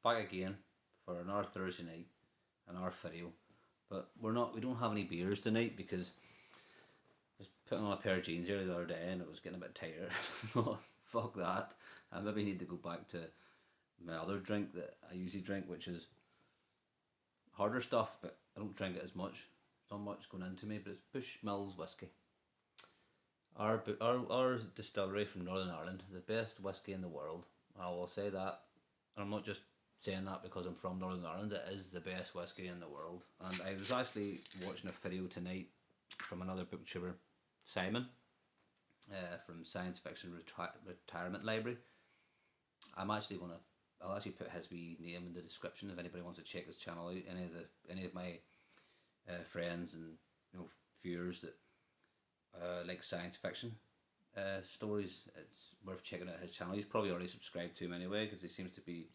back again for another Thursday night, another video. But we don't have any beers tonight because I was putting on a pair of jeans here the other day and it was getting a bit tighter. Thought, fuck that. I maybe need to go back to my other drink that I usually drink, which is harder stuff, but I don't drink it as much. There's not much going into me, but it's Bushmills whiskey. Our distillery from Northern Ireland, the best whiskey in the world. I will say that. And I'm not just saying that because I'm from Northern Ireland. It is the best whiskey in the world. And I was actually watching a video tonight from another booktuber, Simon, from Science Fiction Retirement Library. I'll actually put his wee name in the description if anybody wants to check his channel out. Any of my friends and viewers that like science fiction stories, it's worth checking out his channel. He's probably already subscribed to him anyway because he seems to be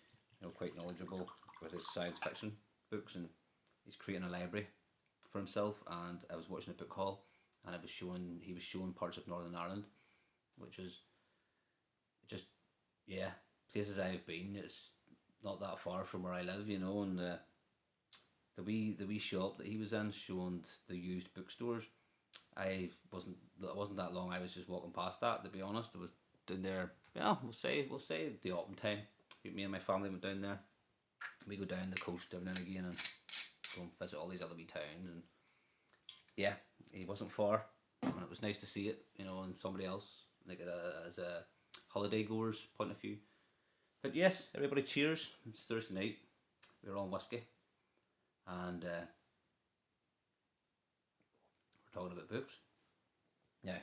quite knowledgeable with his science fiction books, and he's creating a library for himself. And I was watching a book haul and he was showing parts of Northern Ireland, which is just places I've been. It's not that far from where I live, and the wee shop that he was in showing the used bookstores. It wasn't that long. I was just walking past that, to be honest. I was down there. Yeah, we'll say the autumn time. Me and my family went down there. We go down the coast every now and again and go and visit all these other wee towns. And yeah, he wasn't far, and it was nice to see it, and somebody else like as a holiday goer's point of view. But yes, everybody, cheers! It's Thursday night. We're on whiskey, and we're talking about books. Now,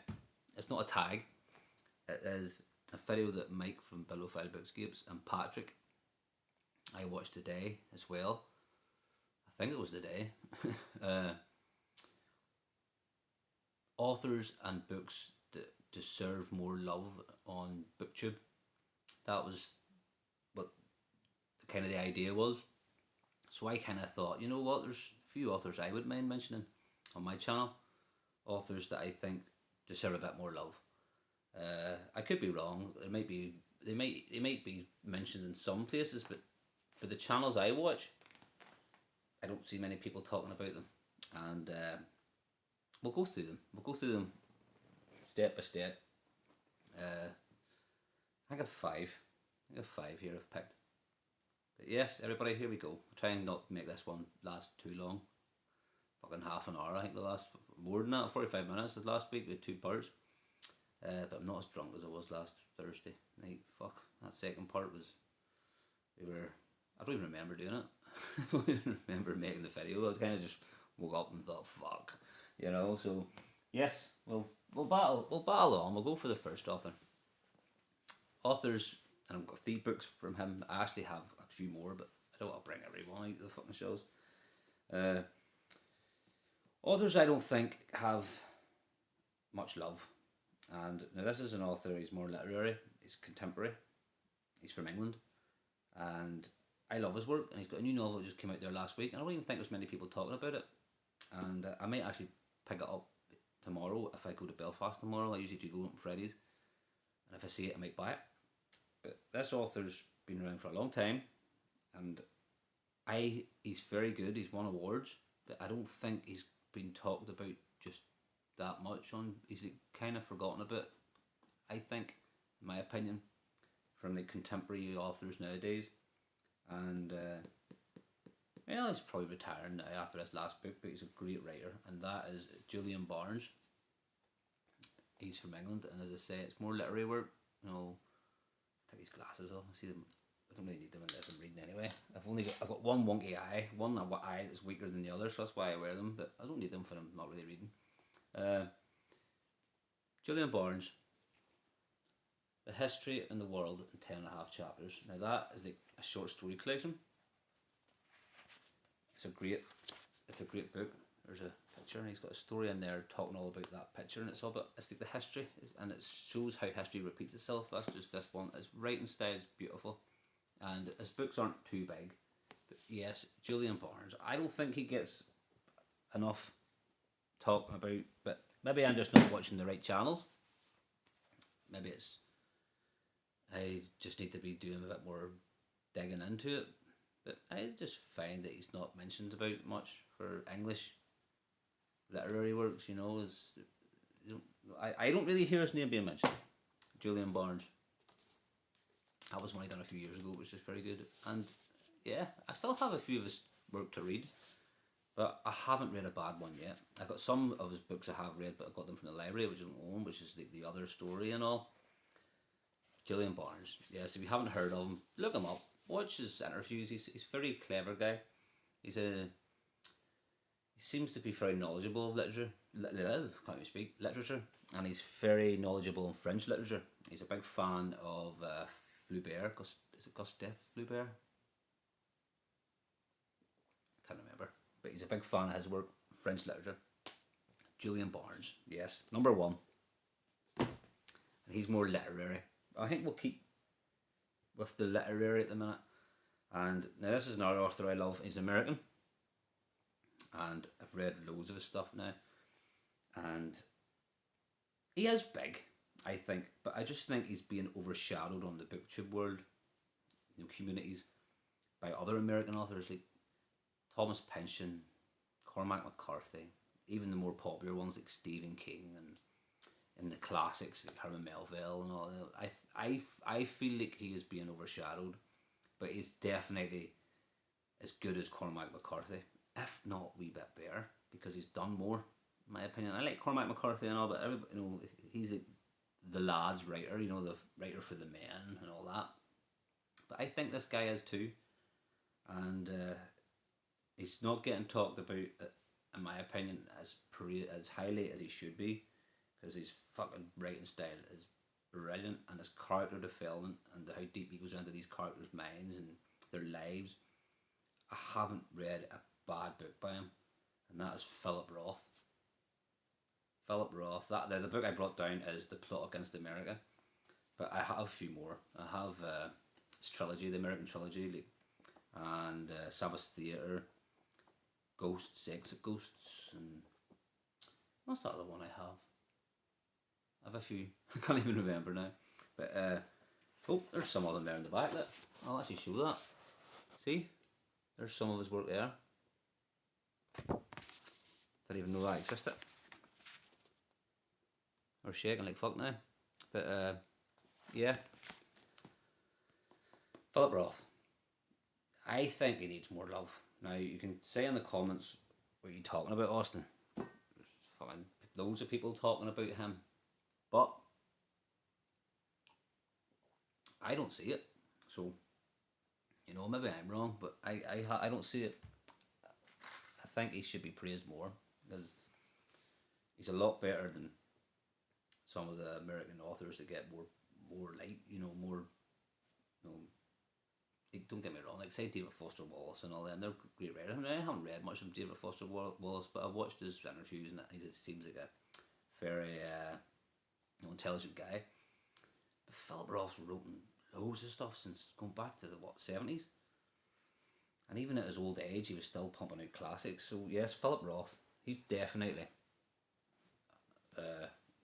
it's not a tag. It is a video that Mike from Bibliophile Bookscapes and Patrick I watched today as well. I think it was today. Authors and books that deserve more love on Booktube. That was what the idea was. So I kind of thought, there's a few authors I would mind mentioning on my channel. Authors that I think deserve a bit more love. I could be wrong. They might be mentioned in some places, but for the channels I watch, I don't see many people talking about them. And we'll go through them. We'll go through them step by step. I got 5. I got 5 here I've picked. But yes, everybody, here we go. I'll try and not make this one last too long. Fucking half an hour. I think more than that, 45 minutes. The last week we had 2 parts. But I'm not as drunk as I was last Thursday night. Fuck, that second part was, I don't even remember doing it. I don't even remember making the video. I was kind of just woke up and thought, fuck, so yes, we'll battle on. We'll go for the first authors, and I've got 3 books from him. I actually have a few more, but I don't want to bring everyone out to the fucking shows. Authors I don't think have much love. And now this is an author, he's more literary, he's contemporary, he's from England, and I love his work, and he's got a new novel that just came out there last week, and I don't even think there's many people talking about it, and I might actually pick it up tomorrow if I go to Belfast tomorrow. I usually do go on Fridays, and if I see it I might buy it. But this author's been around for a long time, and he's very good, he's won awards, but I don't think he's been talked about just that much on. He's kind of forgotten a bit, I think, in my opinion, from the contemporary authors nowadays. And he's probably retiring now after this last book, but he's a great writer, and that is Julian Barnes. He's from England, and as I say, it's more literary work. Take these glasses off. I see them. I don't really need them unless I'm reading anyway. I've got one wonky eye, one eye that's weaker than the other, so that's why I wear them. But I don't need them when I'm not really reading. Julian Barnes, The History and the World in 10.5 chapters. Now that is like a short story collection. It's a great book. There's a picture, and he's got a story in there talking all about that picture, and it's all about, it's like the history, and it shows how history repeats itself. That's just this one. His writing style is beautiful, and his books aren't too big. But yes, Julian Barnes, I don't think he gets enough talking about, but maybe I'm just not watching the right channels. Maybe it's, I just need to be doing a bit more digging into it. But I just find that he's not mentioned about much for English literary works. I don't really hear his name being mentioned. Julian Barnes. That was one he done a few years ago, which is very good. And yeah, I still have a few of his work to read, but I haven't read a bad one yet. I got some of his books I have read, but I got them from the library, which I don't own, which is the other story and all. Julian Barnes. Yes, if you haven't heard of him, look him up. Watch his interviews. He's a very clever guy. He seems to be very knowledgeable of literature. Can't even speak literature, and he's very knowledgeable in French literature. He's a big fan of Flaubert. Is it Gustave Flaubert? Can't remember, but he's a big fan of his work, French literature. Julian Barnes, yes, number one. And he's more literary. I think we'll keep with the literary at the minute. And now this is another author I love. He's American, and I've read loads of his stuff now. And he is big, I think, but I just think he's being overshadowed on the Booktube world, communities, by other American authors like Thomas Pynchon, Cormac McCarthy, even the more popular ones like Stephen King and the classics like Herman Melville and all that. I feel like he is being overshadowed, but he's definitely as good as Cormac McCarthy, if not a wee bit better, because he's done more, in my opinion. I like Cormac McCarthy and all, but he's like the lads writer, the writer for the men and all that. But I think this guy is too, and he's not getting talked about, in my opinion, as highly as he should be, because his fucking writing style is brilliant, and his character development and how deep he goes into these characters' minds and their lives. I haven't read a bad book by him, and that is Philip Roth. Philip Roth. The book I brought down is The Plot Against America, but I have a few more. I have his trilogy, the American trilogy, and Sabbath Theatre, Ghosts, Exit Ghosts, and what's that other one I have? I have a few. I can't even remember now. But there's some of them there in the back. I'll actually show that. See, there's some of his work there. Didn't even know that existed. We're shaking like fuck now. But yeah, Philip Roth. I think he needs more love. Now you can say in the comments, what are you talking about, Austin? There's fucking loads of people talking about him, but I don't see it. So maybe I'm wrong, but I don't see it. I think he should be praised more, because he's a lot better than some of the American authors that get more light, more, don't get me wrong, like say David Foster Wallace and all them, they're great writers. I haven't read much of David Foster Wallace, but I've watched his interviews and he seems like a very intelligent guy. But Philip Roth's written loads of stuff since going back to the 70s, and even at his old age he was still pumping out classics. So yes, Philip Roth, he's definitely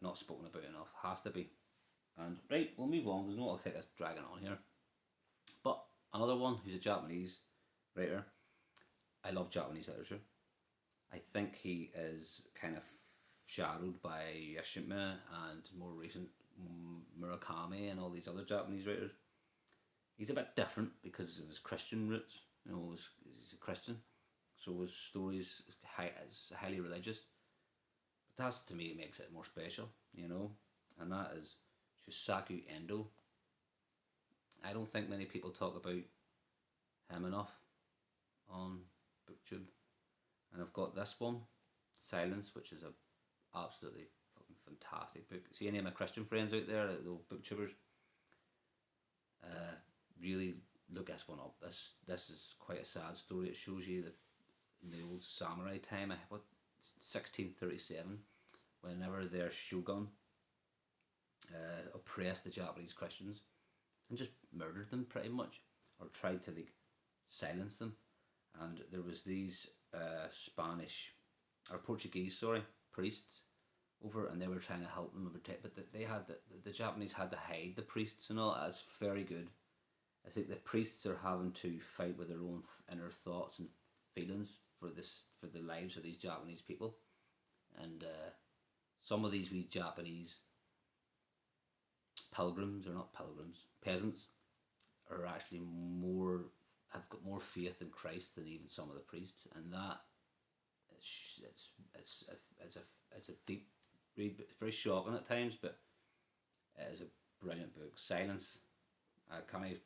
not spoken about enough, has to be. And right, we'll move on because I'll take this dragging on here. But another one who's a Japanese writer. I love Japanese literature. I think he is kind of shadowed by Yashima and more recent Murakami and all these other Japanese writers. He's a bit different because of his Christian roots. He's a Christian, so his stories is highly religious. But that's, to me, makes it more special, and that is Shusaku Endo. I don't think many people talk about him enough on Booktube. And I've got this one, Silence, which is a absolutely fucking fantastic book. See any of my Christian friends out there, the booktubers, really look this one up. This is quite a sad story. It shows you in the old samurai time, 1637, whenever their shogun oppressed the Japanese Christians and just murdered them pretty much, or tried to silence them. And there was these Portuguese priests over, and they were trying to help them and protect, but they had the Japanese had to hide the priests and all. It's very good. It's like the priests are having to fight with their own inner thoughts and feelings for the lives of these Japanese people, and some of these wee Japanese pilgrims, or not pilgrims, peasants, are actually more have got more faith in Christ than even some of the priests, and that it's a deep read. It's very shocking at times, but it is a brilliant book. Silence. I can't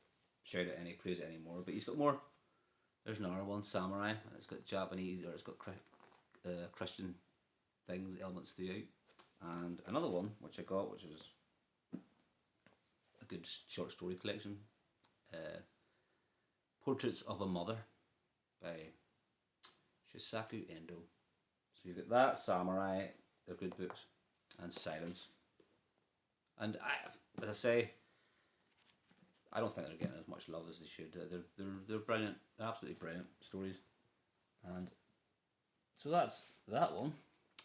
shout out any praise anymore, but he's got more. There's another one, Samurai, and it's got Japanese, or it's got Christian things, elements throughout. And another one which I got, which was a good short story collection, Portraits of a Mother by Shisaku Endo. So you've got that, Samurai, they're good books, and Silence. And as I say, I don't think they're getting as much love as they should. They're brilliant. They're absolutely brilliant stories. And so that's that one.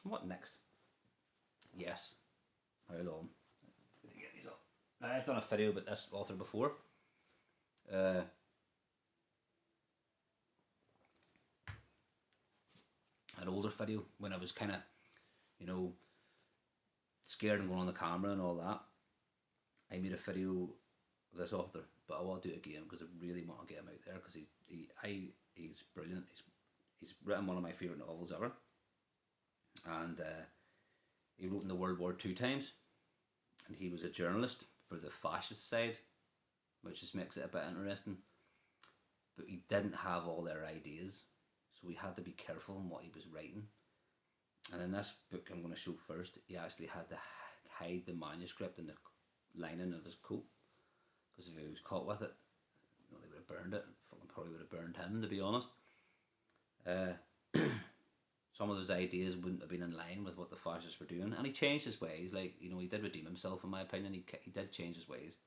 What next? Yes. How long? Get these up. I've done a video about this author before. An older video when I was kind of, scared and going on the camera and all that. I made a video of this author, but I want to do it again because I really want to get him out there because he's brilliant. He's written one of my favourite novels ever, and he wrote in the World War II times, and he was a journalist for the fascist side, which just makes it a bit interesting. But he didn't have all their ideas, so he had to be careful in what he was writing. And in this book I'm going to show first, he actually had to hide the manuscript in the lining of his coat, because if he was caught with it, they would have burned it. Fucking probably would have burned him, to be honest. Some of those ideas wouldn't have been in line with what the fascists were doing, and he changed his ways. He did redeem himself, in my opinion. He did change his ways.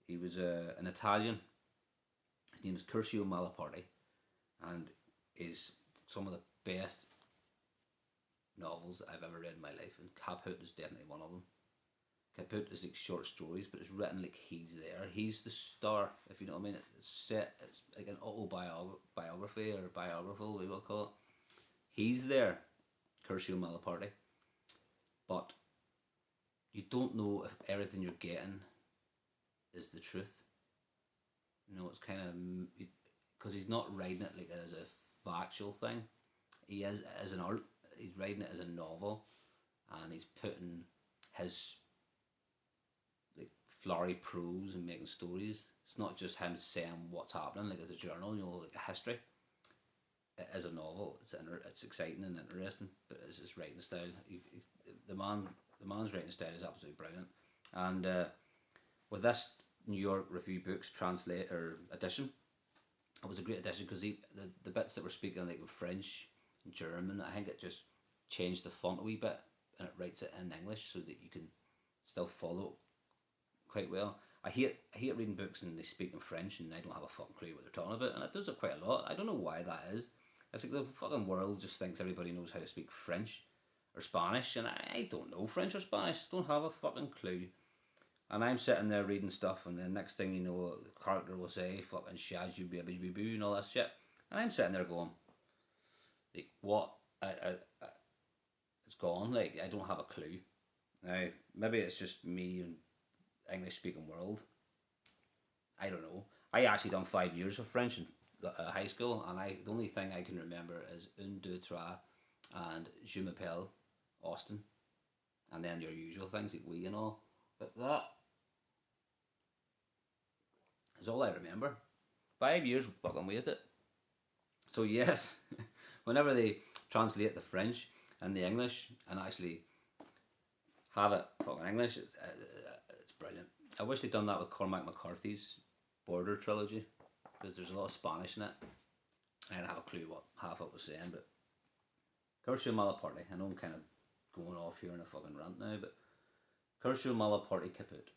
He was an Italian. His name is Curcio Malaparti, and is some of the best novels I've ever read in my life, and Caput is definitely one of them. Caput is like short stories, but it's written like he's there. He's the star, if you know what I mean. It's like an autobiography or biographical, we will call it. He's there, Curcio Malaparti, but you don't know if everything you're getting is the truth. It's kind of, because he's not writing it like as a factual thing. He is as an art. He's writing it as a novel, and he's putting his like flowery prose and making stories. It's not just him saying what's happening like as a journal, like a history. It is a novel. It's exciting and interesting, but it's his writing style. The man's writing style is absolutely brilliant. And with this New York Review Books edition, it was a great edition because the bits that were speaking like French, German, I think it just changed the font a wee bit, and it writes it in English so that you can still follow quite well. I hate reading books and they speak in French and I don't have a fucking clue what they're talking about, and it does it quite a lot. I don't know why that is. It's like the fucking world just thinks everybody knows how to speak French or Spanish, and I don't know French or Spanish. Don't have a fucking clue. And I'm sitting there reading stuff, and the next thing you know, the character will say fucking shaju baby boo boo and all that shit, and I'm sitting there going, like, what? It's gone. Like, I don't have a clue. Now, maybe it's just me and English speaking world. I don't know. I actually done 5 years of French in high school, and the only thing I can remember is un, deux, trois, and je m'appelle Austin, and then your usual things like we and all. But that is all I remember. 5 years fucking wasted. So yes, whenever they translate the French and the English and actually have it fucking English, it's brilliant. I wish they'd done that with Cormac McCarthy's Border trilogy, because there's a lot of Spanish in it. I didn't have a clue what half it was saying, but Curcio Malaparti, I know I'm kind of going off here in a fucking rant now, but Curcio Malaparti Caput.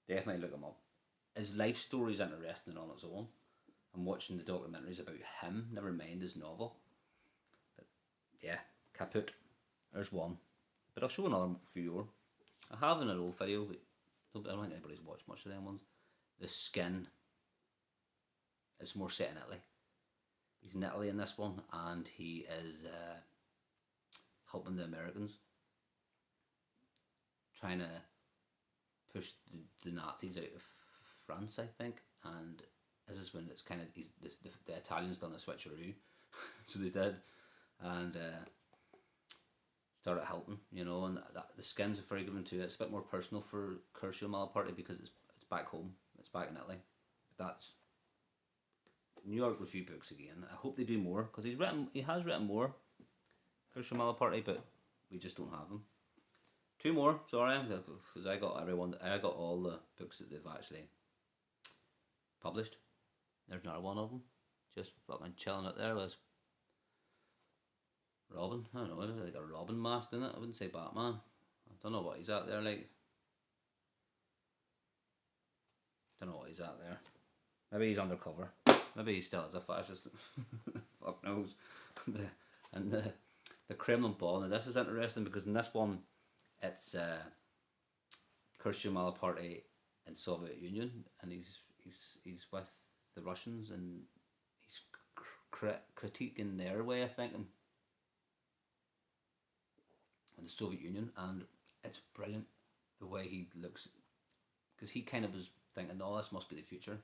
Definitely look him up. His life story is interesting on its own. I'm watching the documentaries about him, never mind his novel. But yeah, Caput. There's one. But I'll show another few more. I have in an old video, but I don't think anybody's watched much of them ones. the skin is more set in Italy. He's in Italy in this one, and he is helping the Americans, trying to push the Nazis out of France, I think. And this is when it's kind of the Italians done a switcheroo, so they did, and started helping, you know. And the skins are very given to it. It's a bit more personal for Curcio Malaparti because it's back home, it's back in Italy. That's New York Review books again. I hope they do more because he has written more, Curcio Malaparti, but we just don't have them. Two more, sorry, because I got all the books that they've actually published. There's another one of them, just fucking chilling it there with Robin. I don't know, it's like a Robin mask in it. I wouldn't say Batman. I don't know what he's at there like. Don't know what he's at there. Maybe he's undercover. Maybe he still is a fascist. Fuck knows. The Kremlin Ball. Now this is interesting because in this one, it's Curcio Malaparti in Soviet Union, and he's with the Russians, and he's critiquing their way of thinking in the Soviet Union, and it's brilliant the way he looks, because he kind of was thinking, "Oh, this must be the future.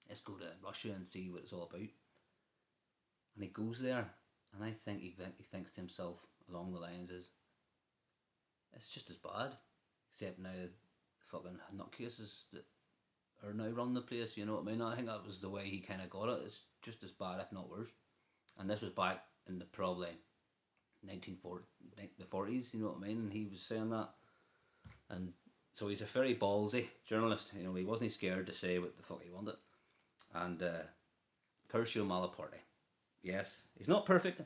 Let's go to Russia and see what it's all about." And he goes there, and I think he thinks to himself along the lines is, it's just as bad, except now the fucking nutcases that are now running the place, you know what I mean? I think that was the way he kind of got it. It's just as bad, if not worse. And this was back in the probably 1940s, you know what I mean? And he was saying that. And so he's a very ballsy journalist, you know, he wasn't scared to say what the fuck he wanted. And Curcio Malaparti, yes, he's not perfect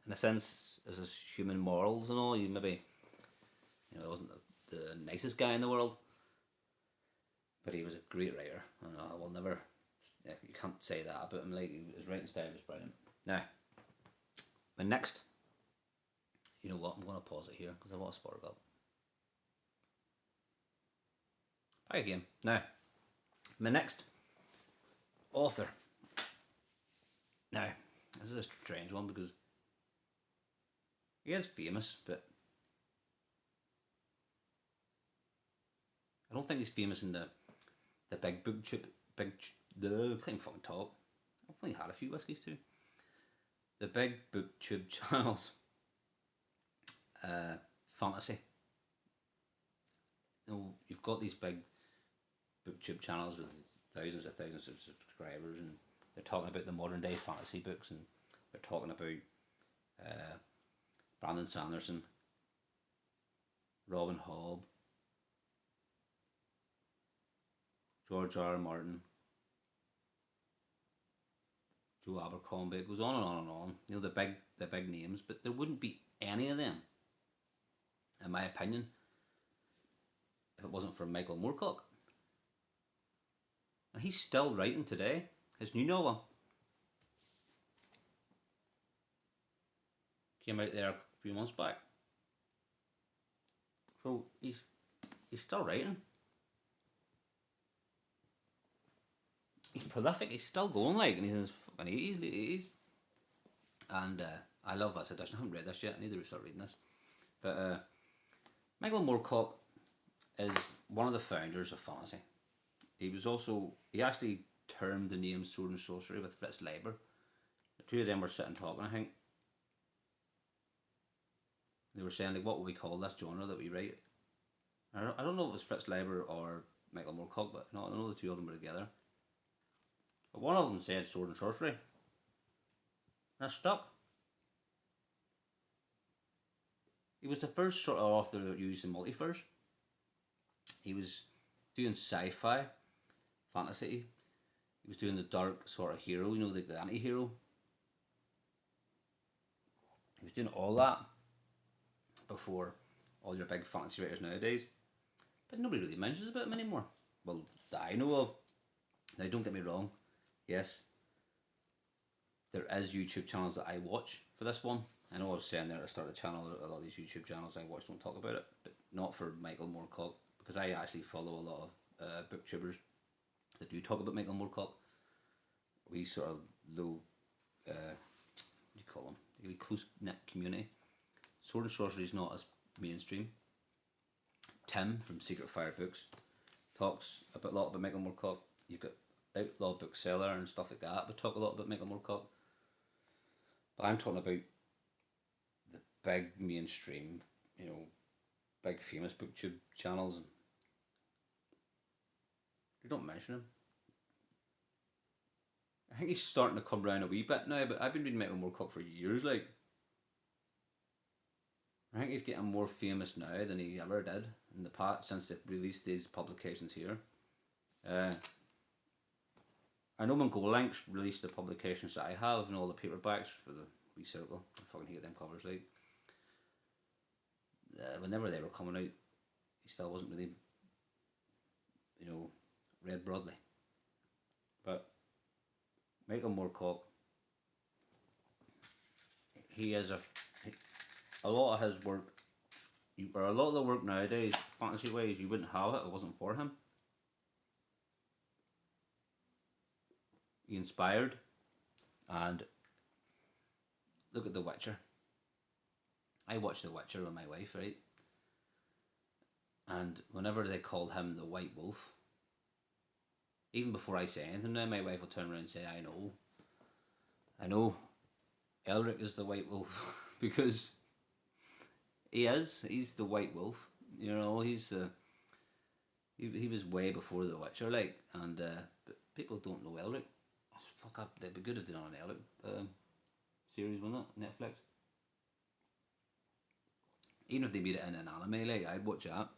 in a sense as his human morals and all. He maybe, you know, wasn't the nicest guy in the world, but he was a great writer, and I will never, you can't say that about him. Like, his writing style was brilliant. Now, my next, you know what, I'm going to pause it here because I want to spark up. Back again. Now, my next author. Now, this is a strange one because he is famous, but I don't think he's famous in the big Booktube, I can't even fucking talk. I've only had a few whiskies too. The big Booktube channels, fantasy. You know, you've got these big Booktube channels with thousands of subscribers, and they're talking about the modern day fantasy books, and they're talking about Brandon Sanderson, Robin Hobb, George R. R. Martin, Joe Abercrombie. It goes on and on and on. You know, the big names, but there wouldn't be any of them, in my opinion, if it wasn't for Michael Moorcock. And he's still writing today. His new novel came out there a few months back. So he's still writing. He's prolific. He's still going, like, and he's in his fucking 80s. And I love this edition. I haven't read this yet. I need to start reading this. But Michael Moorcock is one of the founders of fantasy. He actually termed the name Sword and Sorcery with Fritz Leiber. The two of them were sitting talking, I think. They were saying, like, what would we call this genre that we write? I don't know if it was Fritz Leiber or Michael Moorcock, but no, I know the two of them were together. But one of them said Sword and Sorcery. And that stuck. He was the first sort of author that used the multiverse. He was doing sci-fi, fantasy. He was doing the dark sort of hero, you know, like the anti-hero. He was doing all that before all your big fantasy writers nowadays. But nobody really mentions about him anymore. Well, that I know of. Now, don't get me wrong. Yes, there is YouTube channels that I watch for this one. I know I was saying there to start a channel, a lot of these YouTube channels I watch don't talk about it, but not for Michael Moorcock, because I actually follow a lot of booktubers, that do talk about Michael Moorcock. We sort of low, what do you call them? A close knit community. Sword and Sorcery is not as mainstream. Tim from Secret Fire Books talks a lot about Michael Moorcock. You've got Outlaw Bookseller and stuff like that, but talk a lot about Michael Moorcock. But I'm talking about the big mainstream, big famous Booktube channels. You don't mention him. I think he's starting to come around a wee bit now, but I've been reading Michael Moorcock for years, like. I think he's getting more famous now than he ever did in the past since they've released these publications here. I know when Golinks released the publications that I have and all the paperbacks for the wee circle. I fucking hate them covers, like. Whenever they were coming out, he still wasn't really, read broadly. But Michael Moorcock, he is a lot of his work, or a lot of the work nowadays, fantasy wise, you wouldn't have it if it wasn't for him. He inspired, and look at The Witcher. I watched The Witcher with my wife, right? And whenever they called him the White Wolf, even before I say anything now, my wife will turn around and say, I know, Elric is the White Wolf, because he's the White Wolf, he's he was way before The Witcher, like, and but people don't know Elric. Fuck up, they'd be good if they done an Elric series, wouldn't it? Netflix. Even if they made it in an anime, like, I'd watch that.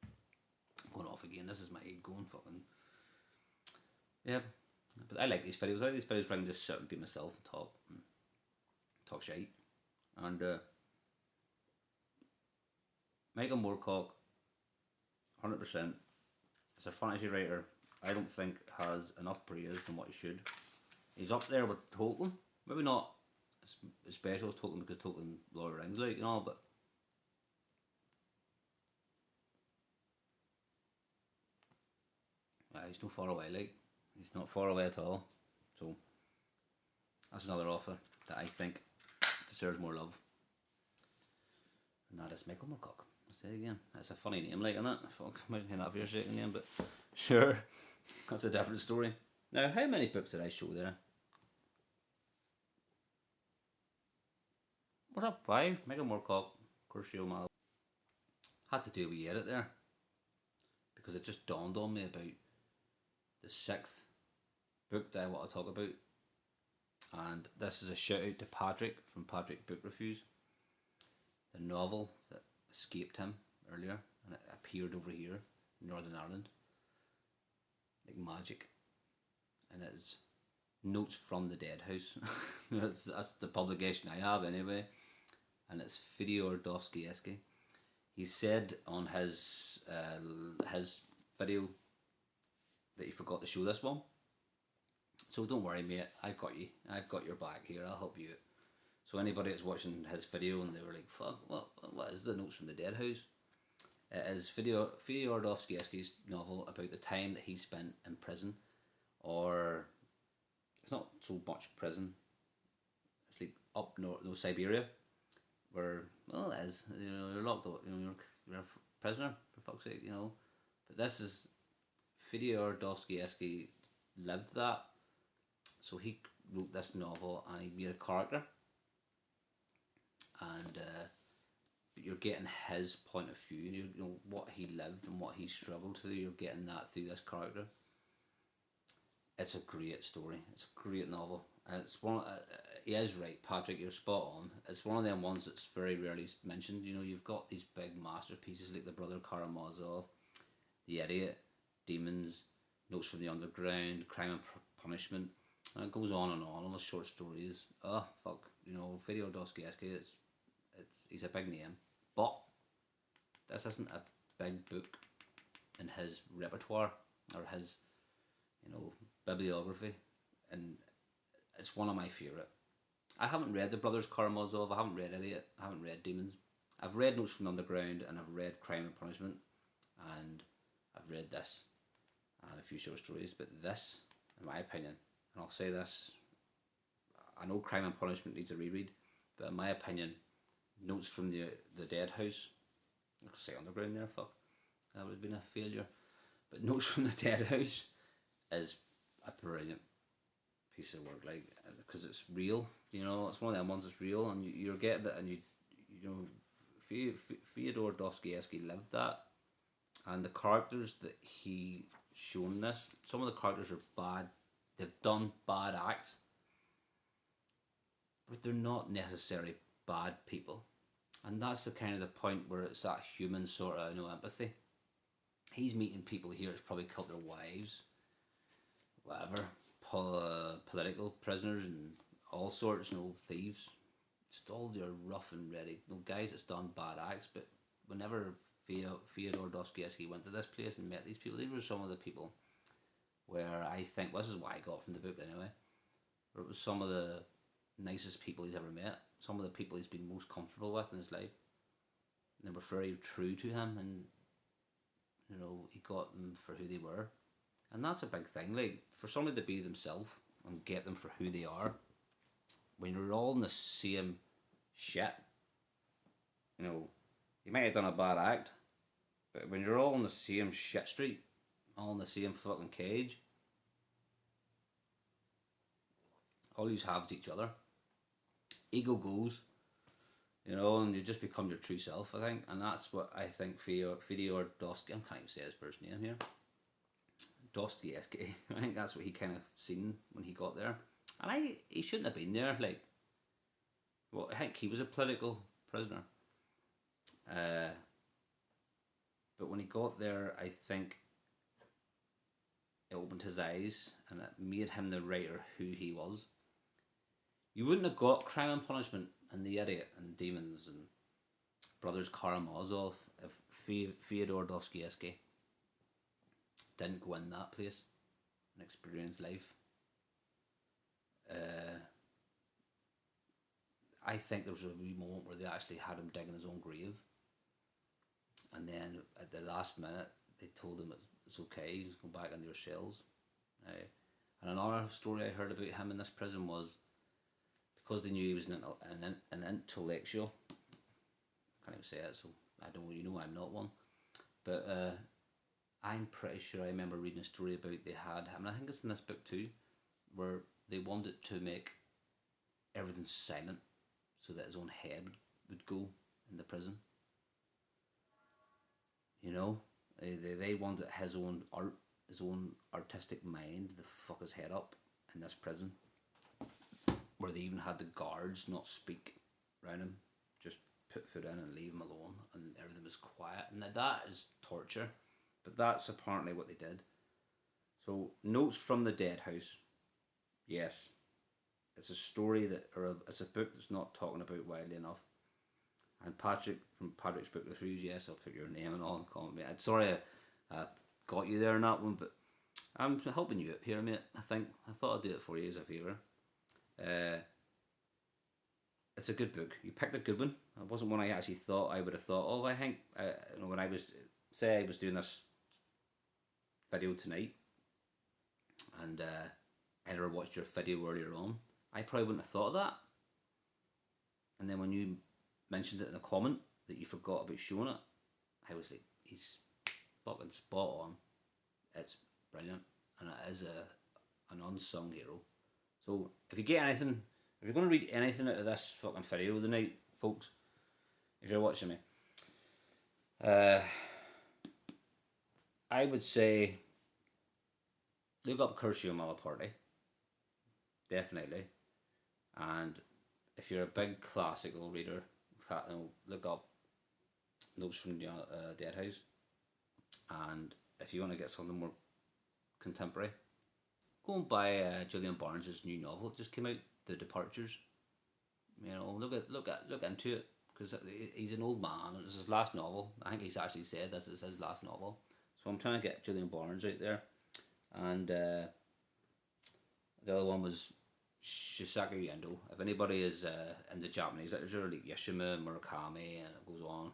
I'm going off again, this is my head going fucking. Yeah, but I like these videos. I like these videos where I can just sit and be myself and talk shite. And Michael Moorcock, 100%, as a fantasy writer, I don't think has enough praise than what he should. He's up there with Tolkien. Maybe not as special as Tolkien because Tolkien Lord of the Rings, like, but he's not far away, like. He's not far away at all. So that's another author that I think deserves more love. And that is Michael Moorcock. I'll say it again. That's a funny name, like, isn't it? Fuck, imagine hearing that for your second name, but sure. That's a different story. Now, how many books did I show there? What's up, 5? Michael Moorcock, Crucio Mal. Had to do a wee edit there. Because it just dawned on me about the 6th book that I want to talk about, and this is a shout out to Patrick from Patrick Book Reviews. The novel that escaped him earlier and it appeared over here in Northern Ireland like magic, and it is Notes from the Dead House. that's the publication I have anyway, and it's Fyodor Dostoevsky. He said on his video that he forgot to show this one. So don't worry, mate, I've got you. I've got your back here, I'll help you out. So anybody that's watching his video and they were like, fuck, what is the Notes from the Dead House? It is Fyodor Dostoevsky's novel about the time that he spent in prison, or it's not so much prison, it's like up north, Siberia, where, well, it is, you're locked up, you're a prisoner, for fuck's sake, But this is, Fyodor Dostoevsky lived that, so he wrote this novel and he made a character, and you're getting his point of view, what he lived and what he struggled through. You're getting that through this character. It's a great story. It's a great novel. And it's one. He is right, Patrick. You're spot on. It's one of them ones that's very rarely mentioned. You've got these big masterpieces like The Brother Karamazov, The Idiot, Demons, Notes from the Underground, Crime and Punishment, and it goes on and on. All the short stories. Oh fuck, Fyodor Dostoevsky. He's a big name, but this isn't a big book in his repertoire or his, bibliography, and it's one of my favourite. I haven't read The Brothers Karamazov. I haven't read Idiot. I haven't read Demons. I've read Notes from the Underground and I've read Crime and Punishment, and I've read this. and a few short stories. But this, in my opinion, and I'll say this, I know Crime and Punishment needs a reread, but in my opinion, Notes from the Dead House, I could say Underground there, fuck, that would have been a failure. But Notes from the Dead House is a brilliant piece of work, like, because it's real. You know, it's one of them ones that's real, and you're getting it, and you know, Fyodor Dostoevsky lived that, and the characters that he shown this, some of the characters are bad. They've done bad acts, but they're not necessarily bad people, and that's the kind of the point where it's that human sort of, you know, empathy. He's meeting people here that's probably killed their wives, whatever, political prisoners and all sorts, you know, thieves. Just all your rough and ready, you know, guys that's done bad acts. But whenever Fyodor Dostoevsky went to this place and met these people, these were some of the people where I think, well, this is what I got from the book anyway, where it was some of the nicest people he's ever met, some of the people he's been most comfortable with in his life. And they were very true to him, and you know, he got them for who they were. And that's a big thing, like, for somebody to be themselves and get them for who they are, when you're all in the same shit. You know, you might have done a bad act, but when you're all in the same shit street, all in the same fucking cage, all you have is each other. Ego goes, you know, and you just become your true self, I think. And that's what I think Fyodor Dostoevsky, I can't even say his first name here, Dostoevsky, I think that's what he kind of seen when he got there. And he shouldn't have been there, like, well, I think he was a political prisoner. But when he got there, I think it opened his eyes and it made him the writer who he was. You wouldn't have got Crime and Punishment and The Idiot and Demons and Brothers Karamazov if Fyodor Dostoevsky didn't go in that place and experience life. I think there was a wee moment where they actually had him digging his own grave, and then at the last minute they told him it's okay, you just go back into your cells. And another story I heard about him in this prison was, because they knew he was an intellectual, I can't even say it, so I don't, you know, I'm not one, but I'm pretty sure I remember reading a story about they had him, and I think it's in this book too, where they wanted to make everything silent so that his own head would go in the prison. You know, they wanted his own art, his own artistic mind to fuck his head up in this prison, where they even had the guards not speak around him, just put foot in and leave him alone, and everything was quiet. And that is torture, but that's apparently what they did. So, Notes from the Dead House, yes, it's a story it's a book that's not talking about widely enough. And Patrick from Patrick's Book Reviews, yes, I'll put your name and all and comment me. I'm sorry I got you there on that one, but I'm helping you out here, mate. I thought I'd do it for you as a favour. It's a good book. You picked a good one. It wasn't one I actually thought I would have thought of. I think you know, when I was doing this video tonight, and I never watched your video earlier on, I probably wouldn't have thought of that. And then when you mentioned it in a comment that you forgot about showing it, I was like, he's fucking spot on. It's brilliant, and it is an unsung hero. So if you get anything, if you're going to read anything out of this fucking video tonight, folks, if you're watching me, I would say look up Curcio Malaparti, definitely. And if you're a big classical reader, look up Notes from the Dead House. And if you want to get something more contemporary, go and buy Julian Barnes's new novel. It just came out, The Departures. You know, look into it, because he's an old man. It's his last novel. I think he's actually said this is his last novel. So I'm trying to get Julian Barnes out there. And the other one was Shisaku Endo. If anybody is into Japanese literature, like Yashima, Murakami, and it goes on,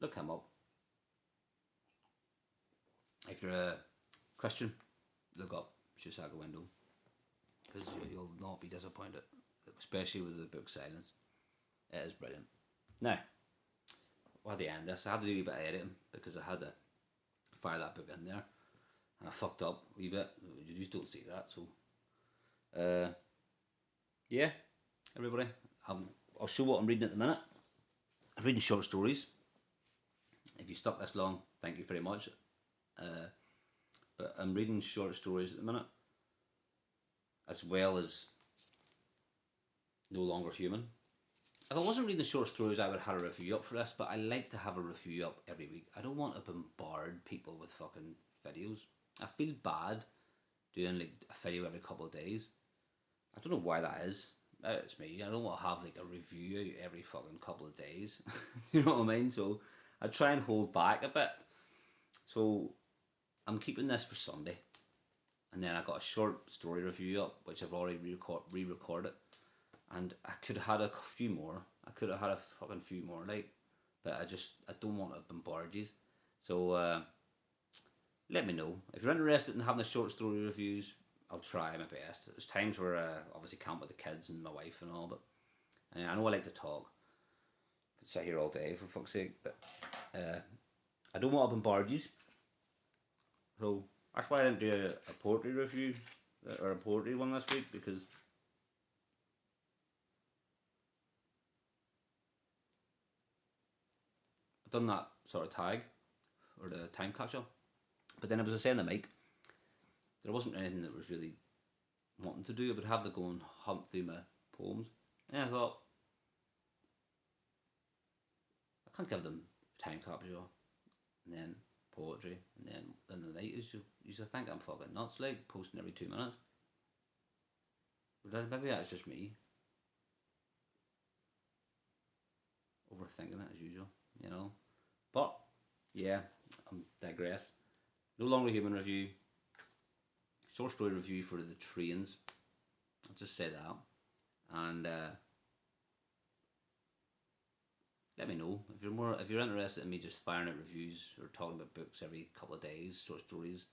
look him up. If you're a Christian, look up Shusaga Window, because you'll not be disappointed, especially with the book Silence. It is brilliant. Now, at the end this, I had to do a bit of editing because I had to fire that book in there, and I fucked up a wee bit. You just don't see that, so yeah, everybody. I'll show what I'm reading at the minute. I'm reading short stories. If you stuck this long, thank you very much. But I'm reading short stories at the minute, as well as No Longer Human. If I wasn't reading the short stories, I would have had a review up for this, but I like to have a review up every week. I don't want to bombard people with fucking videos. I feel bad doing like a video every couple of days. I don't know why that is. It's me. I don't want to have like a review every fucking couple of days. You know what I mean? So I try and hold back a bit. So I'm keeping this for Sunday. And then I got a short story review up, which I've already re-recorded. And I could have had a few more. I could have had a fucking few more, like, but I don't want to bombard you. So let me know if you're interested in having the short story reviews. I'll try my best. There's times where I obviously can't with the kids and my wife and all, but I know I like to talk. I could sit here all day for fuck's sake, but I don't want to bombard you. So that's why I didn't do a poetry review or a poetry one this week, because I've done that sort of tag or the time capsule, but then I was saying to Mike, there wasn't anything that was really wanting to do. I would have to go and hunt through my poems. And I thought, I can't give them time capsule and then poetry and then in the night. You should think I'm fucking nuts, like posting every 2 minutes. But maybe that's just me overthinking it as usual, you know. But yeah, I'm digress. No Longer Human review. Short story review for The Trains. I'll just say that. And let me know if you're interested in me just firing out reviews or talking about books every couple of days, short stories.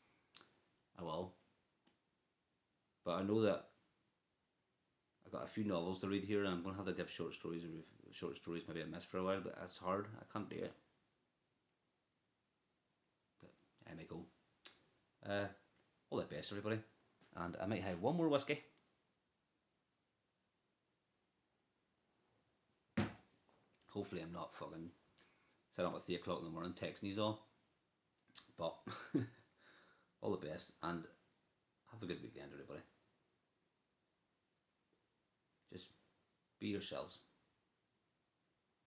I will. But I know that I've got a few novels to read here, and I'm gonna have to give short stories maybe a miss for a while, but that's hard. I can't do it. But I may go. All the best, everybody. And I might have one more whiskey. Hopefully I'm not fucking set up at 3 o'clock in the morning texting you all. But all the best, and have a good weekend, everybody. Just be yourselves.